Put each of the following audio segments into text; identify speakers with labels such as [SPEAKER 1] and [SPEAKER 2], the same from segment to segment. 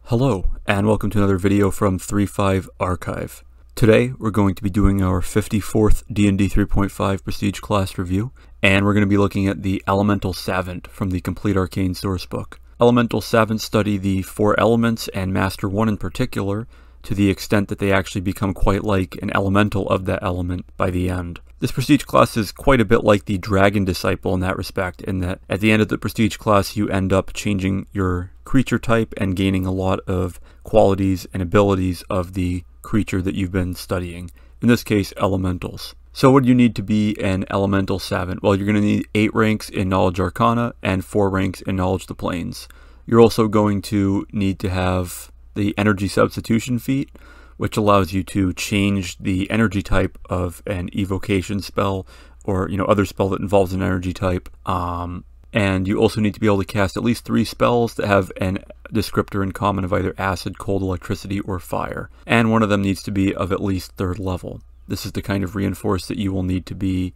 [SPEAKER 1] Hello, and welcome to another video from 3.5 Archive. Today, we're going to be doing our 54th D&D 3.5 Prestige class review, and we're going to be looking at the Elemental Savant from the Complete Arcane sourcebook. Elemental Savant study the 4 elements, and Master 1 in particular, to the extent that they actually become quite like an elemental of that element by the end. This Prestige class is quite a bit like the Dragon Disciple in that respect, in that at the end of the Prestige class you end up changing your creature type and gaining a lot of qualities and abilities of the creature that you've been studying. In this case, elementals. So what do you need to be an Elemental Savant? Well, you're going to need 8 ranks in Knowledge Arcana and 4 ranks in Knowledge of the Planes. You're also going to need to have the Energy Substitution feat, which allows you to change the energy type of an evocation spell or other spell that involves an energy type. And you also need to be able to cast at least 3 spells that have an descriptor in common of either acid, cold, electricity, or fire. And one of them needs to be of at least 3rd level. This is the kind of reinforce that you will need to be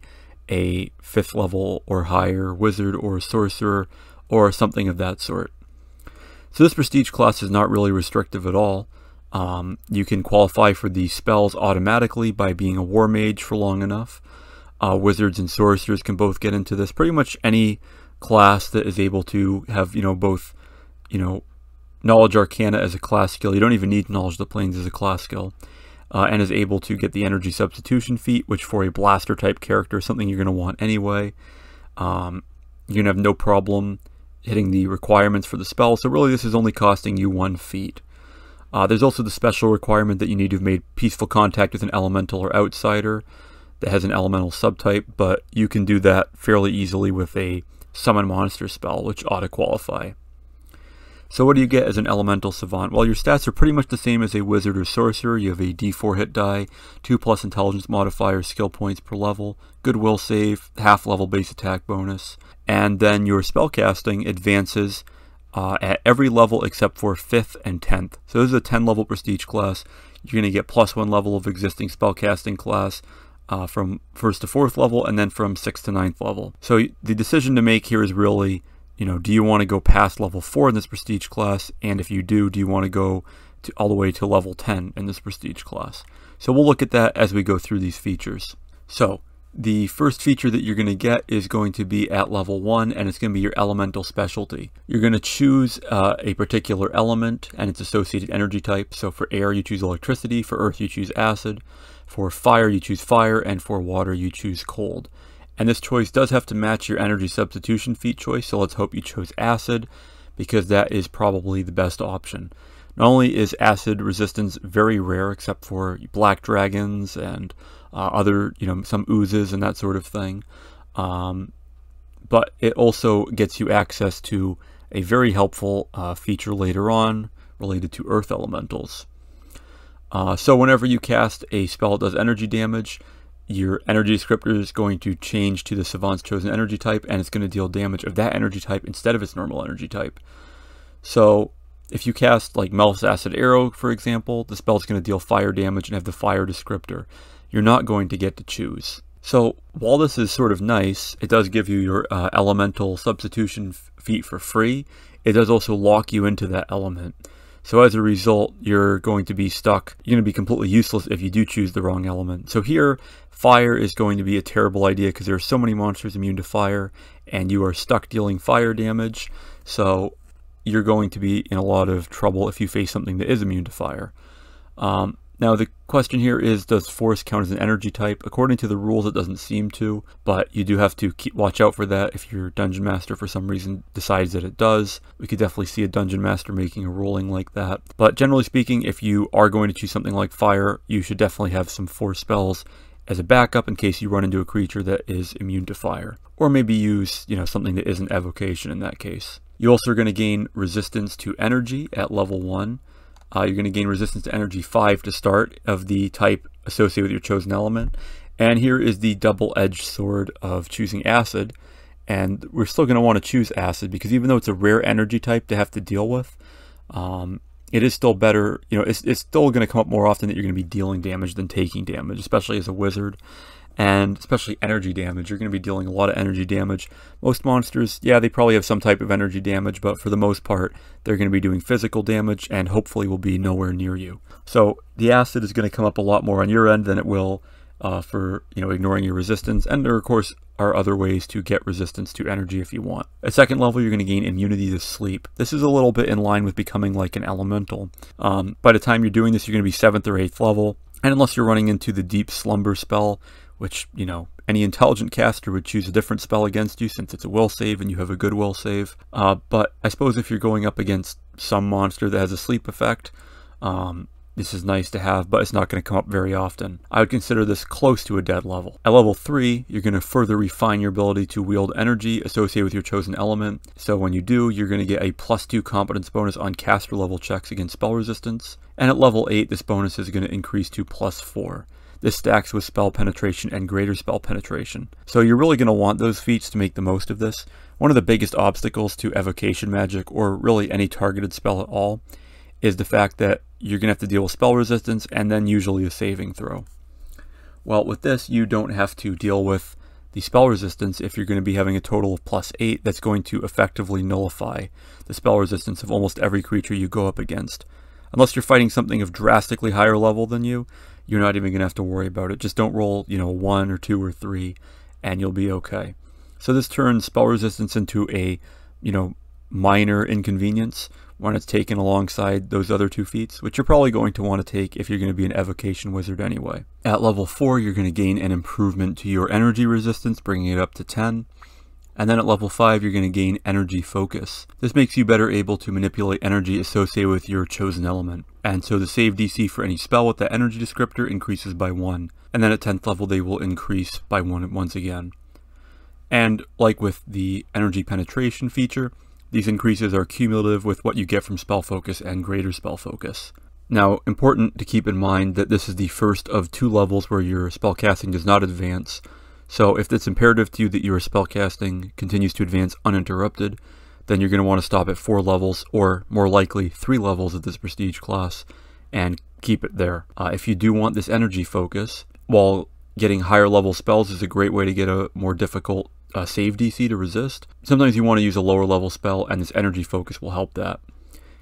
[SPEAKER 1] a 5th level or higher wizard or sorcerer or something of that sort. So this Prestige class is not really restrictive at all. You can qualify for the spells automatically by being a war mage for long enough. Wizards and sorcerers can both get into this. Pretty much any class that is able to have both Knowledge Arcana as a class skill. You don't even need Knowledge of the Planes as a class skill. And is able to get the Energy Substitution feat, which for a blaster type character is something you're going to want anyway. You're going to have no problem hitting the requirements for the spell. So really this is only costing you 1 feat. There's also the special requirement that you need to have made peaceful contact with an elemental or outsider that has an elemental subtype, but you can do that fairly easily with a summon monster spell, which ought to qualify. So what do you get as an Elemental Savant? Well, your stats are pretty much the same as a wizard or sorcerer. You have a d4 hit die, 2+ intelligence modifier, skill points per level, goodwill save, half level base attack bonus, and then your spellcasting advances at every level except for 5th and 10th. So this is a 10 level Prestige class. You're going to get +1 level of existing spellcasting class from 1st to 4th level, and then from 6th to 9th level. So the decision to make here is really, do you want to go past level 4 in this Prestige class? And if you do you want to go all the way to level 10 in this Prestige class? So we'll look at that as we go through these features. So the first feature that you're going to get is going to be at level 1, and it's going to be your elemental specialty. You're going to choose a particular element and its associated energy type. So for air, you choose electricity. For earth, you choose acid. For fire, you choose fire. And for water, you choose cold. And this choice does have to match your energy substitution feat choice. So let's hope you chose acid, because that is probably the best option. Not only is acid resistance very rare, except for black dragons and other, some oozes and that sort of thing, but it also gets you access to a very helpful feature later on related to earth elementals. So whenever you cast a spell that does energy damage, your energy descriptor is going to change to the savant's chosen energy type, and it's going to deal damage of that energy type instead of its normal energy type. So if you cast like Mel's Acid Arrow, for example, the spell is going to deal fire damage and have the fire descriptor. You're not going to get to choose. So while this is sort of nice, it does give you your elemental substitution feat for free. It does also lock you into that element. So as a result, you're going to be stuck. You're going to be completely useless if you do choose the wrong element. So here, fire is going to be a terrible idea because there are so many monsters immune to fire, and you are stuck dealing fire damage. So you're going to be in a lot of trouble if you face something that is immune to fire. Now the question here is, does force count as an energy type? According to the rules, it doesn't seem to, but you do have to watch out for that if your dungeon master for some reason decides that it does. We could definitely see a dungeon master making a ruling like that. But generally speaking, if you are going to choose something like fire, you should definitely have some force spells as a backup in case you run into a creature that is immune to fire. Or maybe use, something that isn't evocation in that case. You also are going to gain resistance to energy at level 1. You're going to gain resistance to energy 5 to start of the type associated with your chosen element. And here is the double-edged sword of choosing acid. And we're still going to want to choose acid because even though it's a rare energy type to have to deal with, it is still better. It's still going to come up more often that you're going to be dealing damage than taking damage, especially as a wizard. and especially energy damage. You're going to be dealing a lot of energy damage. Most monsters, yeah, they probably have some type of energy damage, but for the most part, they're going to be doing physical damage and hopefully will be nowhere near you. So the acid is going to come up a lot more on your end than it will for ignoring your resistance. And there, of course, are other ways to get resistance to energy if you want. At second level, you're going to gain immunity to sleep. This is a little bit in line with becoming like an elemental. By the time you're doing this, you're going to be 7th or 8th level. And unless you're running into the deep slumber spell, which, any intelligent caster would choose a different spell against you since it's a will save and you have a good will save. But I suppose if you're going up against some monster that has a sleep effect, this is nice to have, but it's not going to come up very often. I would consider this close to a dead level. At level 3, you're going to further refine your ability to wield energy associated with your chosen element. So when you do, you're going to get a +2 competence bonus on caster level checks against spell resistance. And at level 8, this bonus is going to increase to +4. This stacks with spell penetration and greater spell penetration. So you're really going to want those feats to make the most of this. One of the biggest obstacles to evocation magic, or really any targeted spell at all, is the fact that you're going to have to deal with spell resistance and then usually a saving throw. Well, with this, you don't have to deal with the spell resistance if you're going to be having a total of +8 that's going to effectively nullify the spell resistance of almost every creature you go up against. Unless you're fighting something of drastically higher level than you, you're not even going to have to worry about it. Just don't roll, 1 or 2 or 3, and you'll be okay. So this turns spell resistance into a, minor inconvenience when it's taken alongside those other 2 feats, which you're probably going to want to take if you're going to be an evocation wizard anyway. At level 4, you're going to gain an improvement to your energy resistance, bringing it up to 10. And then at level 5, you're going to gain energy focus. This makes you better able to manipulate energy associated with your chosen element. And so the save DC for any spell with that energy descriptor increases by 1. And then at 10th level, they will increase by 1 once again. And like with the energy penetration feature, these increases are cumulative with what you get from spell focus and greater spell focus. Now, important to keep in mind that this is the first of 2 levels where your spellcasting does not advance. So if it's imperative to you that your spellcasting continues to advance uninterrupted, then you're going to want to stop at 4 levels, or more likely 3 levels of this prestige class, and keep it there. If you do want this energy focus, while getting higher level spells is a great way to get a more difficult save DC to resist, sometimes you want to use a lower level spell, and this energy focus will help that.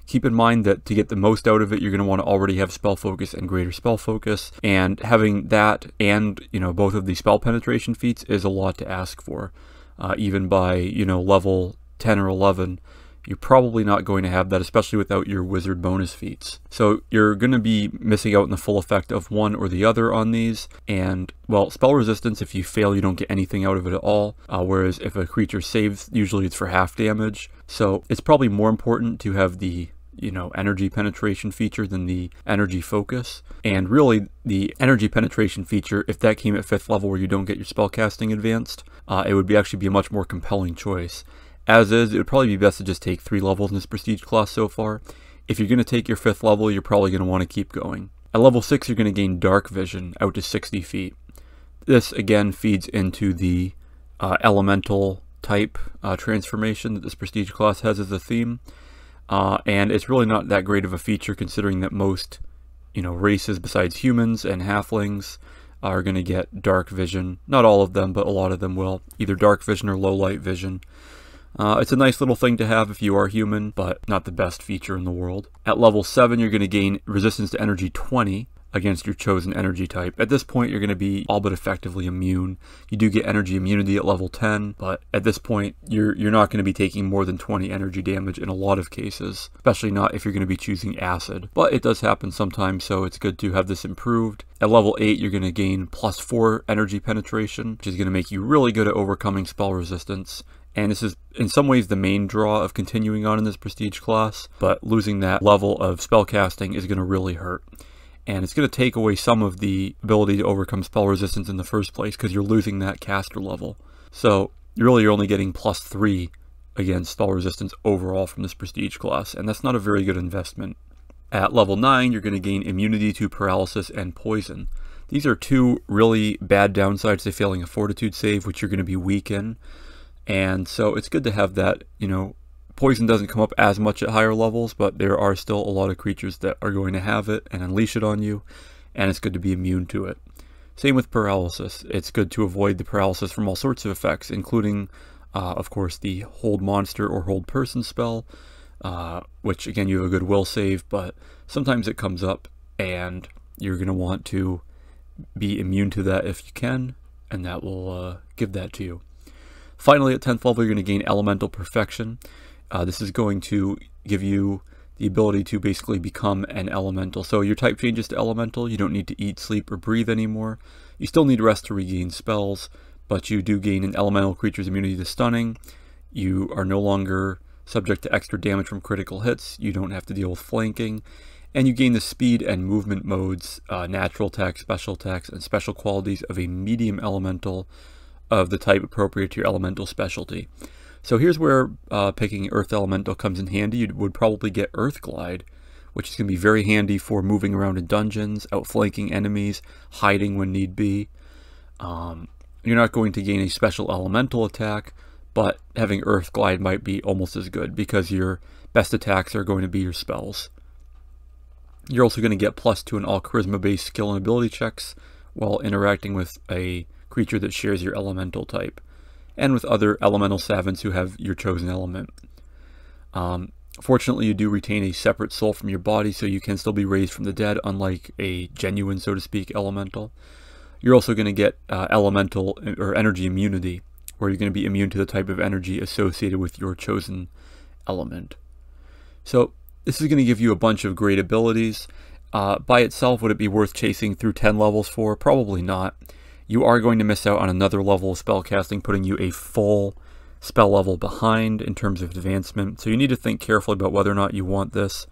[SPEAKER 1] Keep in mind that to get the most out of it, you're going to want to already have spell focus and greater spell focus, and having that and both of the spell penetration feats is a lot to ask for. Even by level 10 or 11, you're probably not going to have that, especially without your wizard bonus feats. So you're going to be missing out on the full effect of one or the other on these. And well, spell resistance, if you fail, you don't get anything out of it at all. Whereas if a creature saves, usually it's for half damage. So it's probably more important to have the energy penetration feature than the energy focus. And really, the energy penetration feature, if that came at 5th level where you don't get your spellcasting advanced, it would actually be a much more compelling choice. As is, it would probably be best to just take 3 levels in this prestige class so far. If you're going to take your 5th level, you're probably going to want to keep going. At level 6, you're going to gain dark vision out to 60 feet. This again feeds into the elemental type transformation that this prestige class has as a theme. And it's really not that great of a feature, considering that most races besides humans and halflings are going to get dark vision. Not all of them, but a lot of them will. Either dark vision or low light vision. It's a nice little thing to have if you are human, but not the best feature in the world. At level 7, you're going to gain resistance to energy 20 against your chosen energy type. At this point, you're going to be all but effectively immune. You do get energy immunity at level 10, but at this point, you're not going to be taking more than 20 energy damage in a lot of cases, especially not if you're going to be choosing acid. But it does happen sometimes, so it's good to have this improved. At level 8, you're going to gain +4 energy penetration, which is going to make you really good at overcoming spell resistance. And this is in some ways the main draw of continuing on in this prestige class, but losing that level of spellcasting is going to really hurt. And it's going to take away some of the ability to overcome spell resistance in the first place, because you're losing that caster level. So you're only getting +3 against spell resistance overall from this prestige class, and that's not a very good investment. At level 9, you're going to gain immunity to paralysis and poison. These are 2 really bad downsides to failing a fortitude save, which you're going to be weak in. And so it's good to have that. Poison doesn't come up as much at higher levels, but there are still a lot of creatures that are going to have it and unleash it on you, and it's good to be immune to it. Same with paralysis. It's good to avoid the paralysis from all sorts of effects, including, of course, the hold monster or hold person spell, which again you have a good will save, but sometimes it comes up and you're going to want to be immune to that if you can, and that will give that to you. Finally, at 10th level, you're going to gain Elemental Perfection. This is going to give you the ability to basically become an elemental. So your type changes to elemental. You don't need to eat, sleep, or breathe anymore. You still need rest to regain spells, but you do gain an elemental creature's immunity to stunning. You are no longer subject to extra damage from critical hits. You don't have to deal with flanking. And you gain the speed and movement modes, natural attack, special attacks, and special qualities of a medium elemental of the type appropriate to your elemental specialty. So here's where picking Earth Elemental comes in handy. You would probably get Earth Glide, which is going to be very handy for moving around in dungeons, outflanking enemies, hiding when need be. You're not going to gain a special elemental attack, but having Earth Glide might be almost as good because your best attacks are going to be your spells. You're also going to get +2 in all charisma-based skill and ability checks while interacting with a creature that shares your elemental type, and with other elemental savants who have your chosen element. Fortunately, you do retain a separate soul from your body, so you can still be raised from the dead, unlike a genuine, so to speak, elemental. You're also going to get elemental or energy immunity, where you're going to be immune to the type of energy associated with your chosen element. So this is going to give you a bunch of great abilities. By itself, would it be worth chasing through 10 levels for? Probably not. You are going to miss out on another level of spellcasting, putting you a full spell level behind in terms of advancement. So you need to think carefully about whether or not you want this.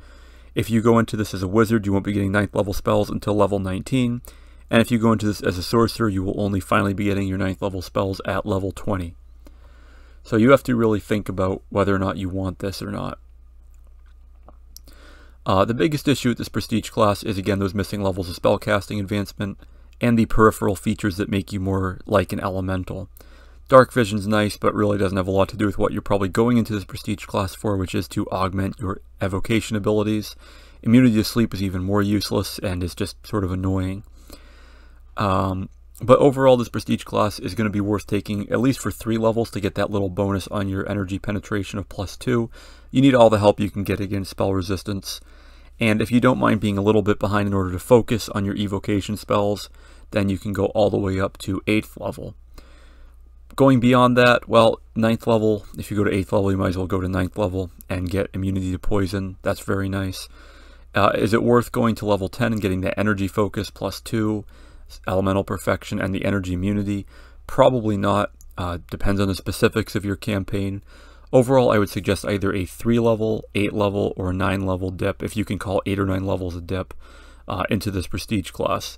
[SPEAKER 1] If you go into this as a wizard, you won't be getting 9th level spells until level 19. And if you go into this as a sorcerer, you will only finally be getting your 9th level spells at level 20. So you have to really think about whether or not you want this or not. The biggest issue with this prestige class is, again, those missing levels of spellcasting advancement and the peripheral features that make you more like an elemental. Dark Vision's nice, but really doesn't have a lot to do with what you're probably going into this prestige class for, which is to augment your evocation abilities. Immunity to sleep is even more useless and is just sort of annoying. But overall, this prestige class is going to be worth taking at least for 3 levels to get that little bonus on your energy penetration of +2. You need all the help you can get against spell resistance. And if you don't mind being a little bit behind in order to focus on your evocation spells, then you can go all the way up to 8th level. Going beyond that, well, 9th level, if you go to 8th level, you might as well go to 9th level and get immunity to poison. That's very nice. Is it worth going to level 10 and getting that energy focus +2, elemental perfection, and the energy immunity? Probably not. Depends on the specifics of your campaign. Overall, I would suggest either a 3 level, 8 level, or a 9 level dip, if you can call 8 or 9 levels a dip, into this prestige class.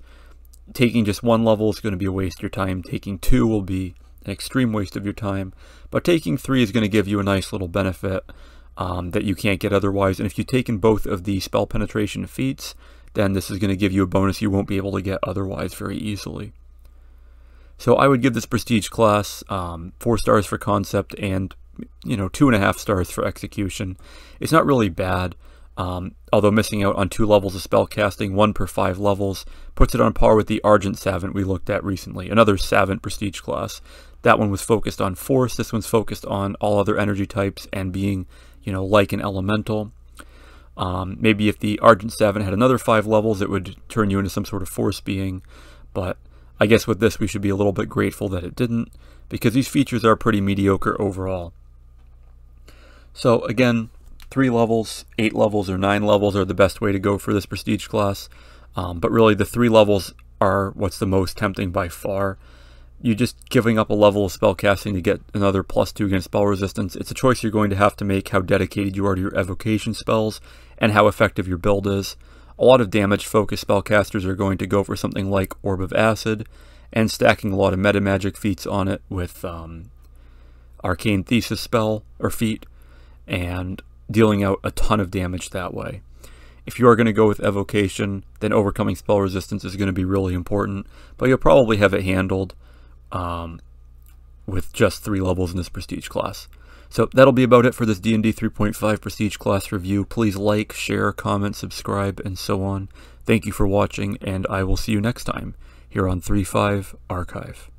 [SPEAKER 1] Taking just 1 level is going to be a waste of your time. Taking 2 will be an extreme waste of your time. But taking 3 is going to give you a nice little benefit that you can't get otherwise. And if you've taken both of the spell penetration feats, then this is going to give you a bonus you won't be able to get otherwise very easily. So I would give this prestige class 4 stars for concept and 2.5 stars for execution. It's not really bad, although missing out on 2 levels of spellcasting, 1 per 5 levels, puts it on par with the Argent Savant we looked at recently, another Savant prestige class. That one was focused on force, this one's focused on all other energy types and being, like an elemental. Maybe if the Argent Savant had another 5 levels, it would turn you into some sort of force being, but I guess with this we should be a little bit grateful that it didn't, because these features are pretty mediocre overall. So again, 3 levels, 8 levels, or 9 levels are the best way to go for this prestige class. But really the 3 levels are what's the most tempting by far. You're just giving up a level of spellcasting to get another +2 against spell resistance. It's a choice you're going to have to make, how dedicated you are to your evocation spells and how effective your build is. A lot of damage-focused spellcasters are going to go for something like Orb of Acid and stacking a lot of meta magic feats on it with Arcane Thesis spell or feat, and dealing out a ton of damage that way. If you are going to go with evocation, then overcoming spell resistance is going to be really important, but you'll probably have it handled with just 3 levels in this prestige class. So that'll be about it for this D&D 3.5 prestige class review. Please like, share, comment, subscribe, and so on. Thank you for watching, and I will see you next time here on 3.5 Archive.